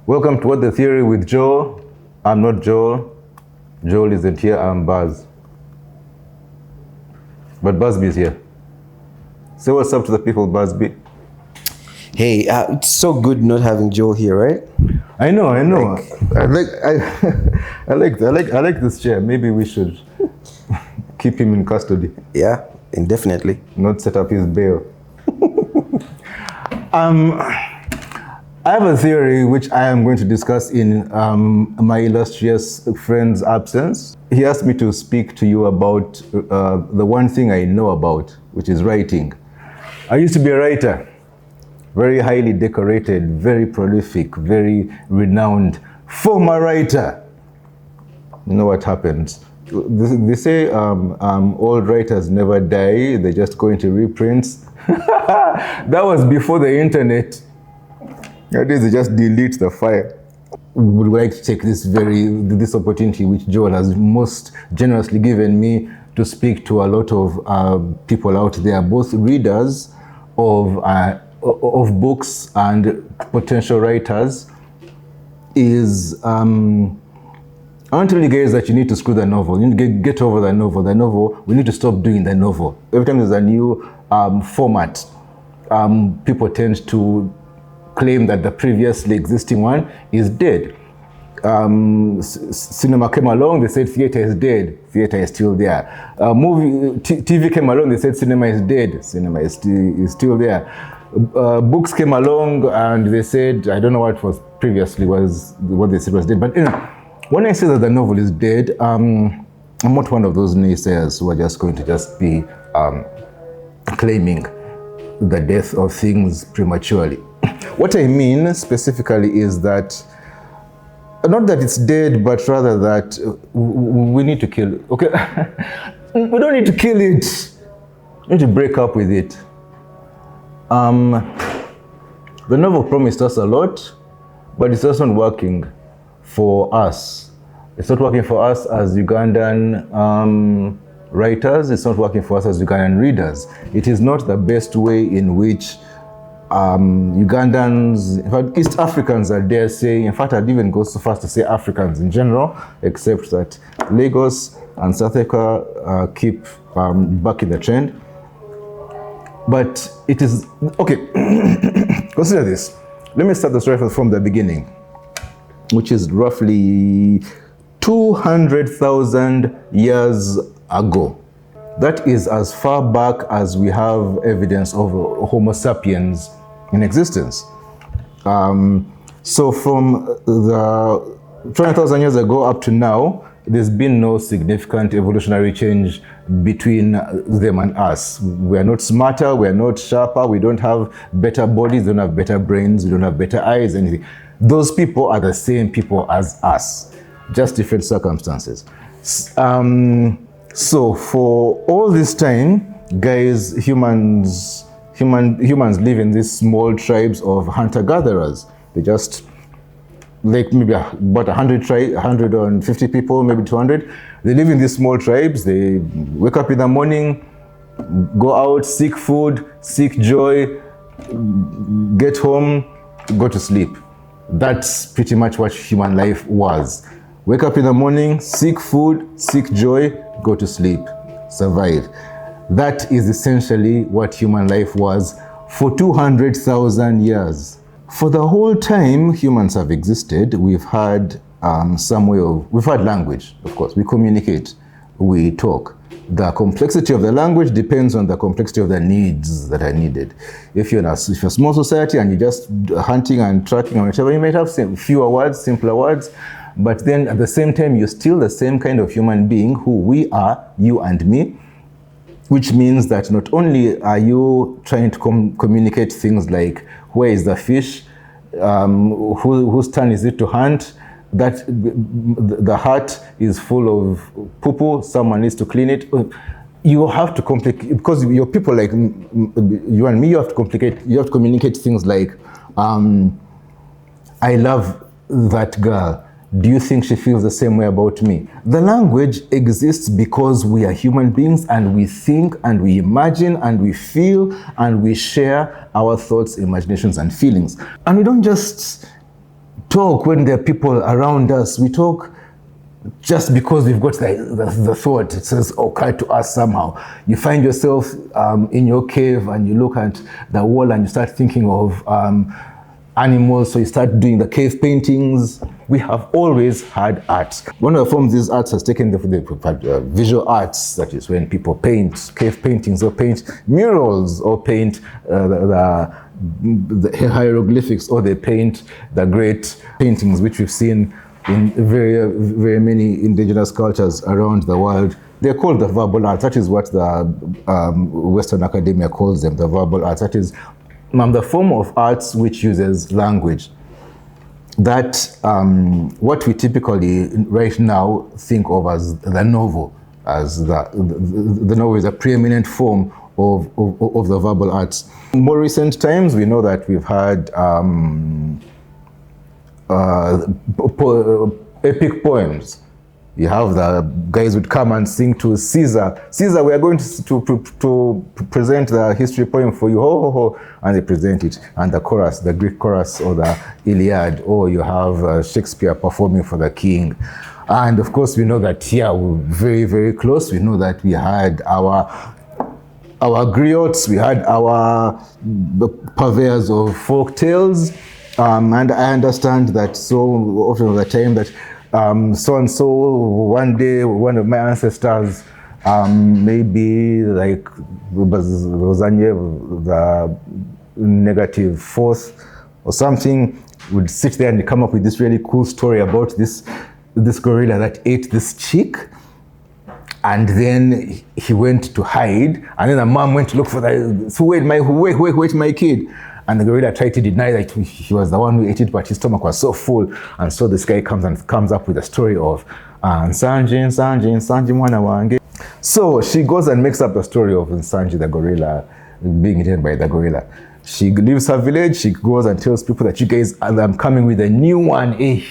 Welcome to What the Theory with Joel. I'm not Joel. Joel isn't here, I'm Buzz. But Buzzby is here. Say what's up to the people, Buzzby. Hey, it's so good not having Joel here, right? I know. I like this chair. Maybe we should keep him in custody. Yeah, indefinitely. Not set up his bail. I have a theory which I am going to discuss in my illustrious friend's absence. He asked me to speak to you about the one thing I know about, which is writing. I used to be a writer, very highly decorated, very prolific, very renowned, former writer. You know what happens? They say old writers never die, they just go into reprints. That was before the internet. Nowadays, they just delete the file. We would like to take this opportunity which Joel has most generously given me to speak to a lot of people out there, both readers of books and potential writers. I want to tell you guys that you need to screw the novel. You need to get over the novel. We need to stop doing the novel. Every time there's a new format, people tend to claim that the previously existing one is dead. Cinema came along, they said theater is dead. Theater is still there. TV came along, they said cinema is dead. Cinema is still there. Books came along and they said, I don't know what was previously what they said was dead. But when I say that the novel is dead, I'm not one of those naysayers who are just going to just be claiming the death of things prematurely. What I mean specifically is that, not that it's dead, but rather that we need to kill it. Okay, we don't need to kill it. We need to break up with it. The novel promised us a lot, but it's also not working for us. It's not working for us as Ugandan writers. It's not working for us as Ugandan readers. It is not the best way in which Ugandans, in fact, East Africans are dare say, in fact, I'd even go so far as to say Africans in general, except that Lagos and South Africa keep back in the trend. But it is, okay, consider this. Let me start the story from the beginning, which is roughly 200,000 years ago. That is as far back as we have evidence of Homo sapiens in existence. So from the 20,000 years ago up to now, there's been no significant evolutionary change between them and us. We are not smarter, we are not sharper, we don't have better bodies, we don't have better brains, we don't have better eyes, anything. Those people are the same people as us, just different circumstances. So for all this time, guys, humans live in these small tribes of hunter-gatherers. They just, like maybe about 150 people, maybe 200. They live in these small tribes. They wake up in the morning, go out, seek food, seek joy, get home, go to sleep. That's pretty much what human life was. Wake up in the morning, seek food, seek joy, go to sleep, survive. That is essentially what human life was for 200,000 years. For the whole time humans have existed, we've had we've had language, of course. We communicate, we talk. The complexity of the language depends on the complexity of the needs that are needed. If you're a small society and you're just hunting and tracking or whatever, you might have fewer words, simpler words. But then at the same time, you're still the same kind of human being who we are, you and me, which means that not only are you trying to communicate things like, where is the fish, whose turn is it to hunt, that the hut is full of poo-poo, someone needs to clean it. You have to complicate, because you're people like you and me, you have to communicate things like, I love that girl. Do you think she feels the same way about me? The language exists because we are human beings and we think and we imagine and we feel and we share our thoughts, imaginations and feelings. And we don't just talk when there are people around us. We talk just because we've got the thought. It says occurred to us somehow. You find yourself in your cave and you look at the wall and you start thinking of animals, so you start doing the cave paintings. We have always had art. One of the forms these arts has taken the visual arts, that is when people paint cave paintings or paint murals or paint the hieroglyphics, or they paint the great paintings which we've seen in very, very many indigenous cultures around the world. They're called the verbal arts. That is what the Western academia calls them, the verbal arts. That is the form of arts which uses language. That what we typically right now think of as the novel, as the novel is a preeminent form of the verbal arts. In more recent times, we know that we've had epic poems. You have the guys would come and sing to Caesar. Caesar, we are going to present the history poem for you. Ho, ho, ho. And they present it. And the chorus, the Greek chorus or the Iliad, or you have Shakespeare performing for the king. And of course, we know that here we're very, very close. We know that we had our griots, we had our purveyors of folk tales. And I understand that so often of the time that so and so one day one of my ancestors, maybe like Bazanye, the negative fourth or something, would sit there and come up with this really cool story about this gorilla that ate this chick. And then he went to hide, and then the mom went to look for wait, my kid. And the gorilla tried to deny that he was the one who ate it, but his stomach was so full. And so this guy comes up with a story of Sanji mwana wange. So she goes and makes up the story of Sanji the gorilla being eaten by the gorilla. She leaves her village, she goes and tells people that you guys, I'm coming with a new one, a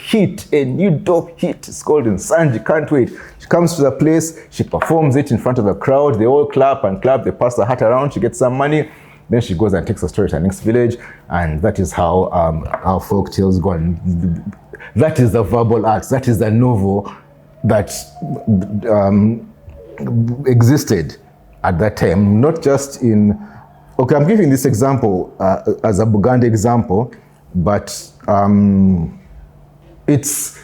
new dope hit. It's called Sanji, can't wait. She comes to the place, she performs it in front of the crowd, they all clap and clap, they pass the hat around, she gets some money. Then she goes and takes the story to her next village, and that is how our folk tales go. And that is the verbal arts. That is the novel that existed at that time. Not just in. Okay, I'm giving this example as a Buganda example, but it's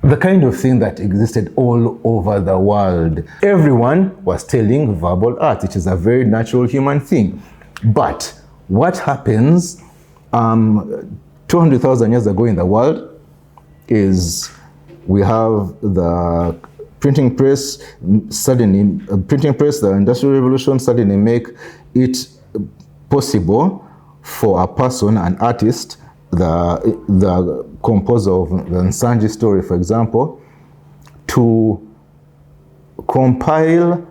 the kind of thing that existed all over the world. Everyone was telling verbal art. It is a very natural human thing. But what happens 200,000 years ago in the world is we have the printing press, the Industrial Revolution suddenly make it possible for a person, an artist, the composer of the Nsanji story, for example, to compile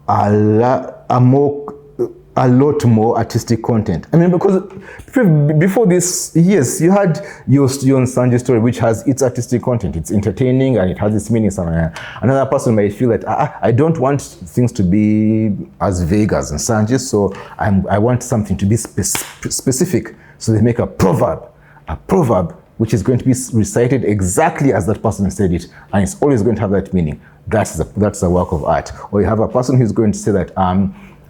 a lot more artistic content. I mean, because before this, yes, you had your Nsanji story, which has its artistic content. It's entertaining and it has its meaning somewhere. Another person might feel that I don't want things to be as vague as Nsanji, so I want something to be specific. So they make a proverb which is going to be recited exactly as that person said it, and it's always going to have that meaning. That's the work of art. Or you have a person who's going to say that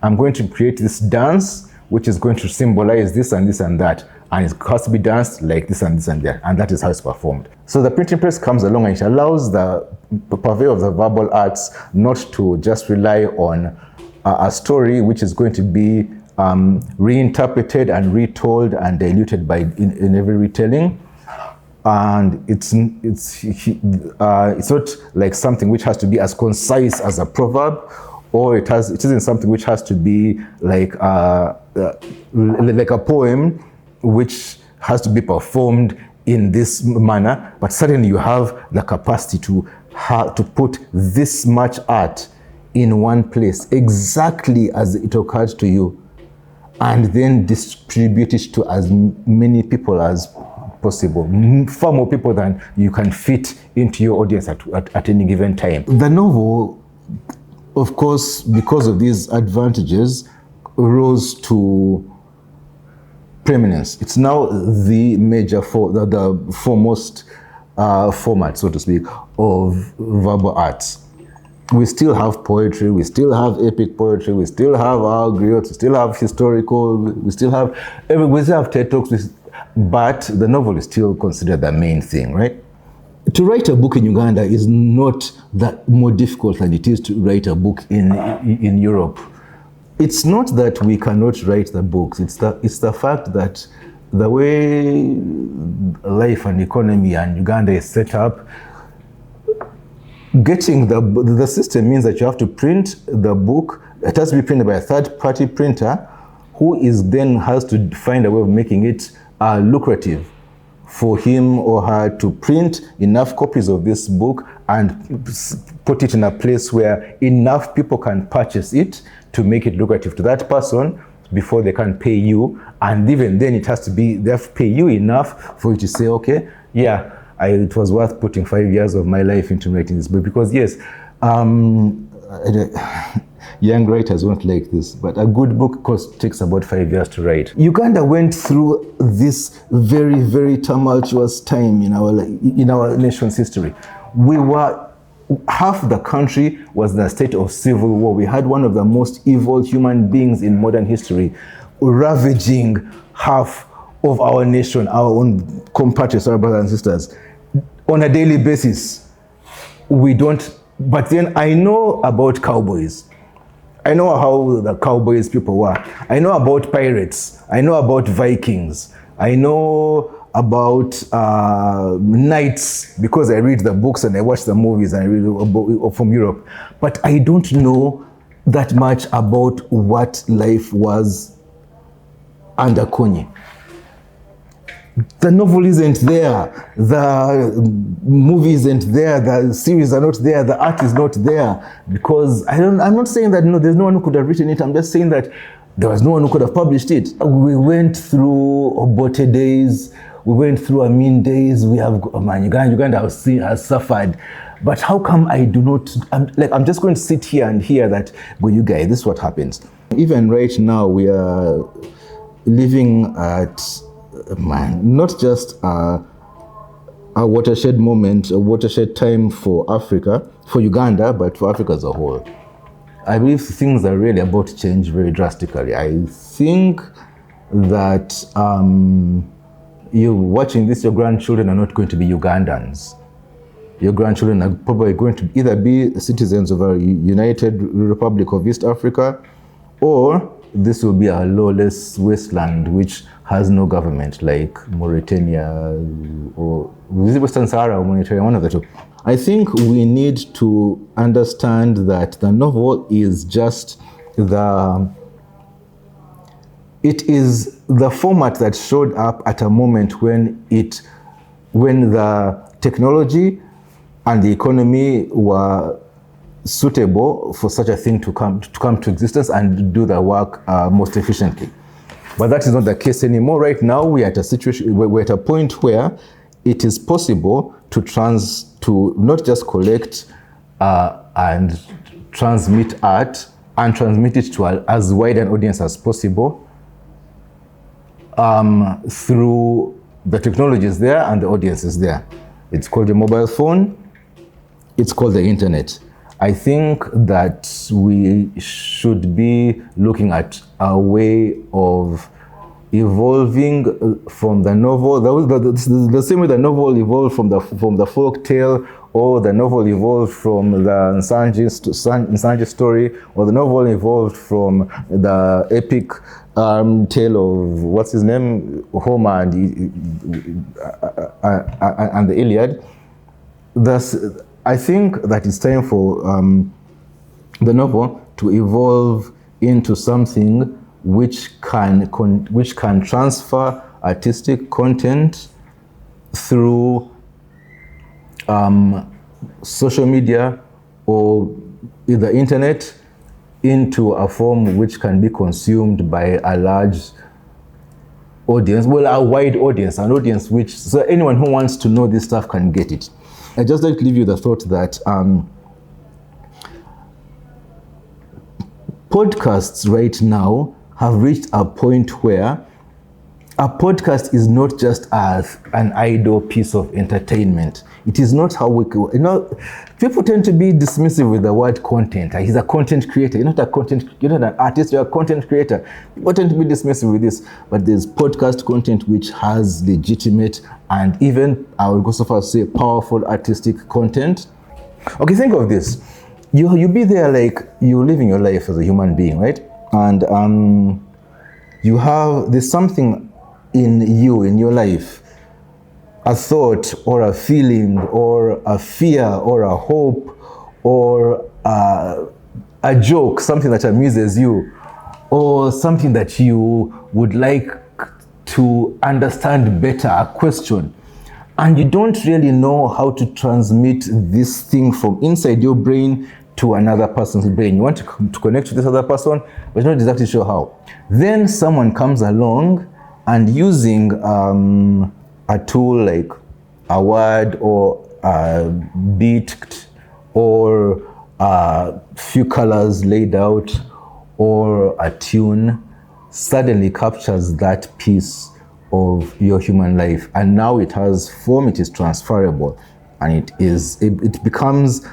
I'm going to create this dance which is going to symbolize this and this and that, and it has to be danced like this and this and that, and that is how it's performed. So the printing press comes along and it allows the purveyor of the verbal arts not to just rely on a story which is going to be reinterpreted and retold and diluted in every retelling. And it's not like something which has to be as concise as a proverb, or it isn't something which has to be like a poem which has to be performed in this manner, but suddenly you have the capacity to put this much art in one place exactly as it occurs to you, and then distribute it to as many people as possible, far more people than you can fit into your audience at any given time. The novel, of course, because of these advantages, rose to preeminence. It's now the major the foremost format, so to speak, of verbal arts. We still have poetry, we still have epic poetry, we still have our griots, we still have historical, we still have TED Talks, but the novel is still considered the main thing, right? To write a book in Uganda is not that more difficult than it is to write a book in Europe. It's not that we cannot write the books, it's the fact that the way life and economy and Uganda is set up, getting the system means that you have to print the book. It has to be printed by a third-party printer who has to find a way of making it lucrative for him or her to print enough copies of this book and put it in a place where enough people can purchase it to make it lucrative to that person before they can pay you. And even then they have to pay you enough for you to say, okay, yeah, it was worth putting 5 years of my life into writing this book. Because yes, young writers won't like this, but a good book takes about 5 years to write. Uganda went through this very, very tumultuous time in our nation's history. Half the country was in a state of civil war. We had one of the most evil human beings in modern history ravaging half of our nation, our own compatriots, our brothers and sisters, on a daily basis. But then I know about cowboys. I know how the cowboys people were. I know about pirates. I know about Vikings. I know about knights because I read the books and I watch the movies and I read from Europe. But I don't know that much about what life was under Konyi. The novel isn't there, the movie isn't there, the series are not there, the art is not there, because I'm not saying that there's no one who could have written it. I'm just saying that there was no one who could have published it. We went through Obote days, we went through Amin days. We have Uganda has suffered, but how come I do not? I'm just going to sit here and hear that. Well, you guys, this is what happens. Even right now, we are living at not just a watershed moment, a watershed time for Africa, for Uganda, but for Africa as a whole. I believe things are really about to change very drastically. I think that you watching this, your grandchildren are not going to be Ugandans. Your grandchildren are probably going to either be citizens of a United Republic of East Africa, or this will be a lawless wasteland which has no government, like Mauritania or Western Sahara or Mauritania, one of the two. I think we need to understand that the novel is just it is the format that showed up at a moment when the technology and the economy were suitable for such a thing to come to existence and do the work most efficiently. But that is not the case anymore. Right now, we're at a point where it is possible to not just collect and transmit art and transmit it to as wide an audience as possible through the technology is there and the audience is there. It's called the mobile phone. It's called the internet. I think that we should be looking at a way of evolving from the novel, the same way the novel evolved from the folk tale, or the novel evolved from the Nsanje story, or the novel evolved from the epic tale of what's his name, Homer and the Iliad. I think that it's time for the novel to evolve into something which can transfer artistic content through social media or the internet into a form which can be consumed by a large audience, a wide audience, an audience so anyone who wants to know this stuff can get it. I just like to leave you the thought that podcasts right now have reached a point where a podcast is not just an idle piece of entertainment. It is not how we, people tend to be dismissive with the word content. He's a content creator. You're not an artist, you're a content creator. People tend to be dismissive with this, but there's podcast content which has legitimate and even, I would go so far as to say, powerful artistic content. Okay, think of this. You be there like you're living your life as a human being, right? And there's something in you, in your life, a thought or a feeling or a fear or a hope or a joke, something that amuses you, or something that you would like to understand better, a question, and you don't really know how to transmit this thing from inside your brain to another person's brain. You want to connect to this other person, but you're not exactly sure how. Then someone comes along and using a tool like a word or a beat or a few colors laid out or a tune suddenly captures that piece of your human life, and now it has form, it is transferable, and it becomes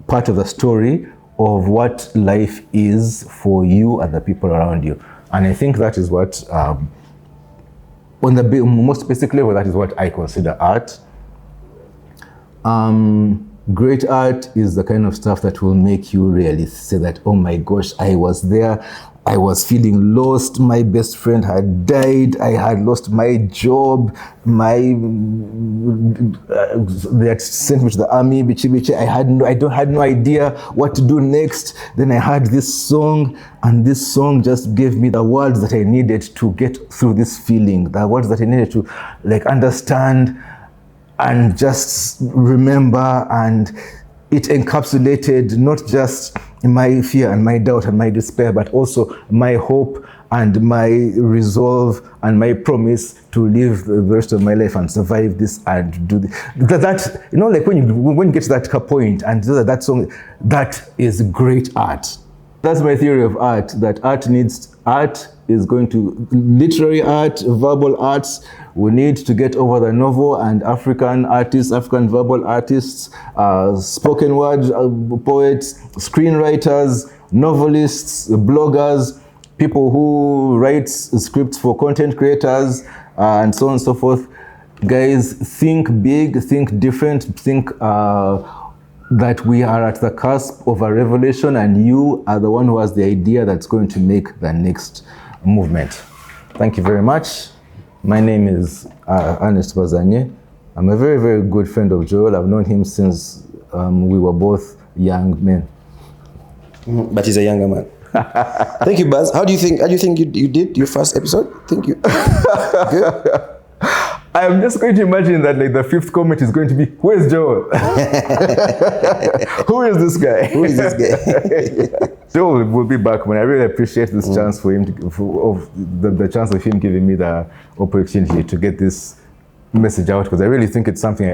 part of the story of what life is for you and the people around you. And I think that is what on the most basic level, that is what I consider art. Great art is the kind of stuff that will make you really say that, oh my gosh, I was there, I was feeling lost, my best friend had died, I had lost my job, they had sent me to the army, I had no idea what to do next. Then I had this song, and this song just gave me the words that I needed to get through this feeling, the words that I needed to understand and just remember, and it encapsulated not just my fear and my doubt and my despair, but also my hope and my resolve and my promise to live the rest of my life and survive this and do this. That like when you get to that point and that song, that is great art. That's my theory of art, that art is going to, literary art, verbal arts, we need to get over the novel, and African verbal artists, spoken word poets, screenwriters, novelists, bloggers, people who write scripts for content creators, and so on and so forth. Guys, think big, think different, think that we are at the cusp of a revelation, and you are the one who has the idea that's going to make the next movement. Thank you very much. My name is Ernest Bazanye. I'm a very, very good friend of Joel. I've known him since we were both young men. But he's a younger man. Thank you, Baz. How do you think you did your first episode? Thank you. Good. I'm just going to imagine that like the fifth comment is going to be, who is Joel? Who is this guy? Who is this guy? Joel will be back, man. I really appreciate this chance for him, the chance of him giving me the opportunity to get this message out, because I really think it's something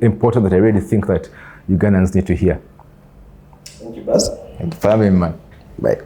important that I really think that Ugandans need to hear. Thank you, Baz. Thank you for having me, man. Bye.